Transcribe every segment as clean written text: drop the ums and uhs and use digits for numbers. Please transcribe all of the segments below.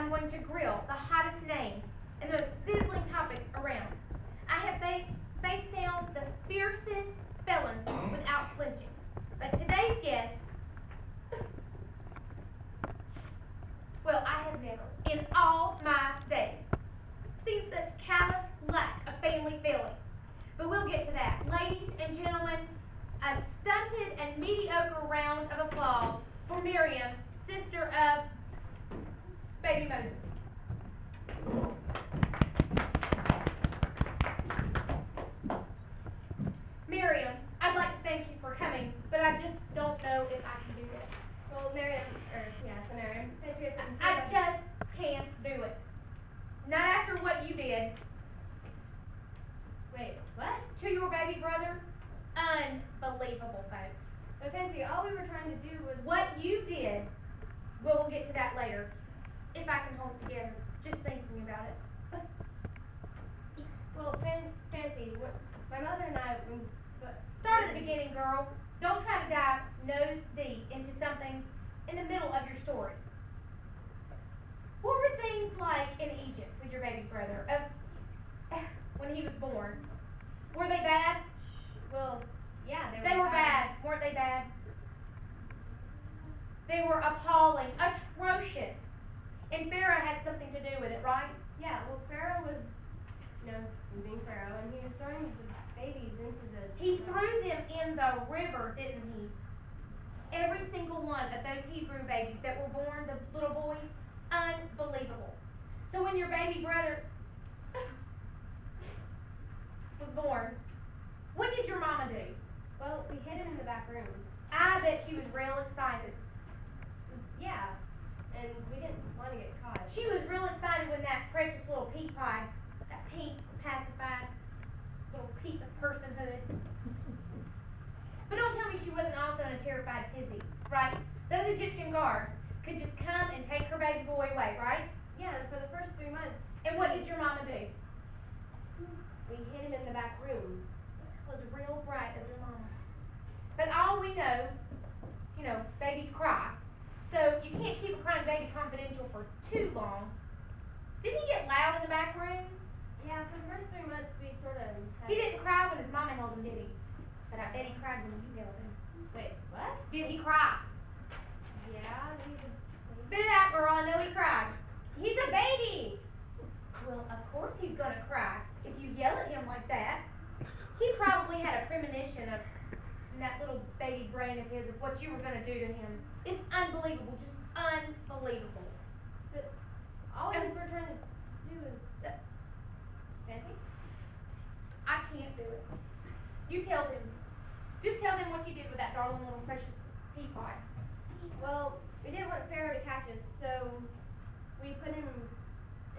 I'm going to grill the hottest names and those sizzling topics around. I have faced down the fiercest felons without flinching. But today's guest, well, I have never, in all my days, seen such callous lack of family feeling. But we'll get to that. Ladies and gentlemen, a stunted and mediocre round of applause for Mariam, sister of baby Moses. Mariam, I'd like to thank you for coming, but I just don't know if I can do this. Well, Mariam, so Mariam, thanks for something to I just can't do it. Not after what you did. Wait, what? To your baby brother? Unbelievable, folks. But Fancy, all we were trying to do was... What you did, well, we'll get to that later. If I can hold it together, just thinking about it. Well, Fancy, my mother and I... Start at the beginning, girl. Don't try to dive nose deep into something in the middle of your story. What were things like in Egypt with your baby brother when he was born? Were they bad? Well, yeah, They were bad. Weren't they bad? They were appalling, atrocious. And Pharoh had something to do with it, right? Yeah, well, Pharoh was, being Pharoh, and he was throwing the babies into the... He threw them in the river, didn't he? Every single one of those Hebrew babies that were born, the little boys, unbelievable. So when your baby brother was born, what did your mama do? Well, we hid him in the back room. I bet she was real excited. Yeah, and we didn't want to get caught. She was real excited when that precious little pea pie, that pink, pacified little piece of personhood. But don't tell me she wasn't also in a terrified tizzy, right? Those Egyptian guards could just come and take her baby boy away, right? Yeah, and for the first 3 months... And what did your mama do? We hid him in the back room. It was real bright of your mama. But all we know, babies cry. So you can't keep a crying baby confidential for too long. Didn't he get loud in the back room? Yeah, for the first 3 months, we sort of... He didn't cry when his mama held him, did he? But I bet he cried when you held him. Wait, what? Did he cry? Yeah, Spit it out, girl. I know he cried. He's a baby. Well, of course he's going to cry if you yell at him like that. He probably had a premonition of in that little baby brain of his of what you were going to do to him. It's unbelievable, just unbelievable. But all we were trying to do is... Fancy? I can't do it. You tell them. Just tell them what you did with that darling little precious pea pie. Well, we didn't want Pharoh to catch us, so we put him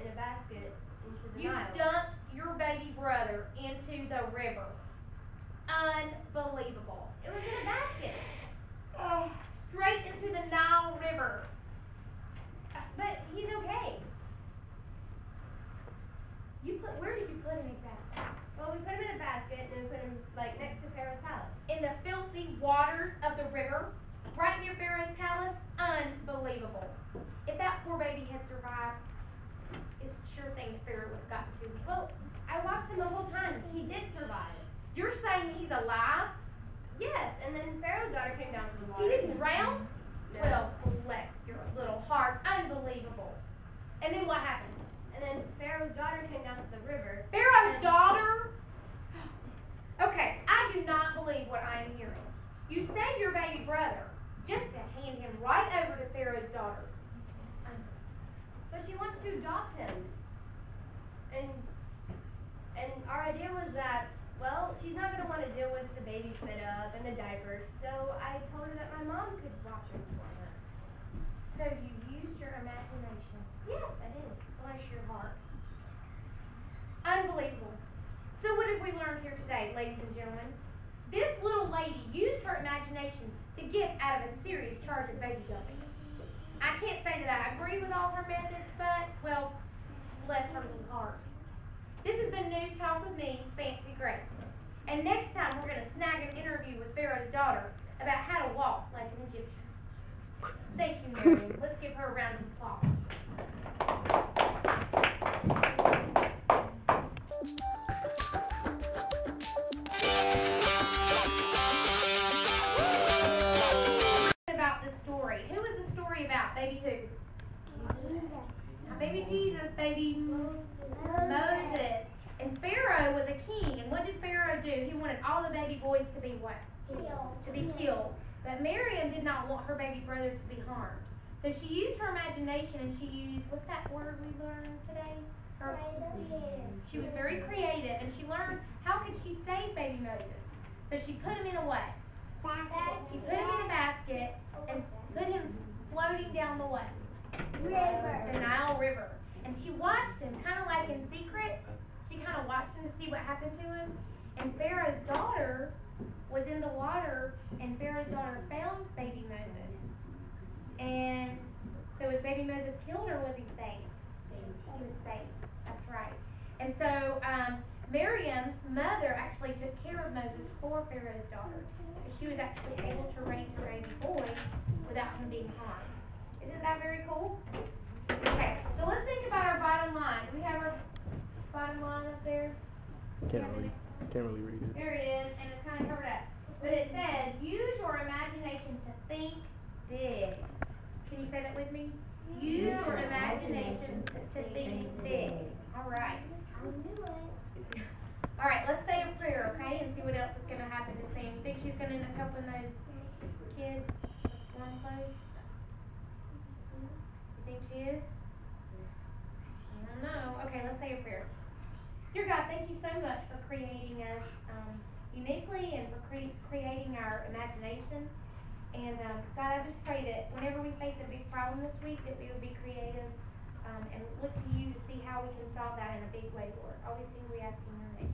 in a basket into the Nile. You dumped your baby brother into the river. Unbelievable. It was in a basket. Straight into the Nile River. But he's okay. Where did you put him exactly? Well, we put him in a basket and we put him next to Pharaoh's palace. In the filthy waters of the river, right near Pharaoh's palace. Unbelievable. If that poor baby had survived, it's a sure thing that Pharoh would have gotten to him. Well, I watched him the whole time. He did survive. You're saying he's alive? Yes, and then Pharaoh's daughter came down to the water. He didn't drown? No. Well, bless your little heart. Unbelievable. And then what happened? And then Pharaoh's daughter came down to the river. Pharaoh's daughter? Okay, I do not believe what I am hearing. You saved your baby brother just to hand him right over to Pharaoh's daughter. But she wants to adopt him. And our idea was that, well, she's not going to want to deal with the baby spit up and the diapers, so I told her that my mom could watch him for her. So you used your imagination. Yes, I did. Bless your heart. Unbelievable. So what have we learned here today, ladies and gentlemen? This little lady used her imagination to get out of a serious charge of baby dumping. I can't say that I agree with all her methods, but, well, bless her little heart. This has been News Talk with me, Fancy Grace. And next time we're going to snag an interview with Pharaoh's daughter about how to walk like an Egyptian. Thank you, Mariam. Let's give her a round of applause. Baby Jesus, baby Moses. And Pharaoh was a king. And what did Pharaoh do? He wanted all the baby boys to be what? Killed. To be killed. But Mariam did not want her baby brother to be harmed. So she used her imagination, and she used, what's that word we learned today? She was very creative, and she learned how could she save baby Moses. So she put him in a what? She put him in a basket and put him floating down the what? The Nile River. And she watched him, kind of like in secret. She kind of watched him to see what happened to him. And Pharaoh's daughter was in the water, and Pharaoh's daughter found baby Moses. And so was baby Moses killed, or was he saved? He was saved. That's right. And so Mariam's mother actually took care of Moses for Pharaoh's daughter. So she was actually able to raise her baby boy without him being harmed. Isn't that very cool? Okay, so let's think about our bottom line. Do we have our bottom line up there? Can't really read it. There it is, and it's kind of covered up. But it says, use your imagination to think big. Can you say that with me? Use your imagination to think big. All right. All right, let's say a prayer, okay, and see what else is going to happen to Sam. You think she's going to end up helping those kids warm clothes? You think she is? I don't know. Okay, let's say a prayer. Dear God, thank you so much for creating us uniquely and for creating our imaginations. And God, I just pray that whenever we face a big problem this week, that we would be creative and look to you to see how we can solve that in a big way, Lord. All these things we ask in your name.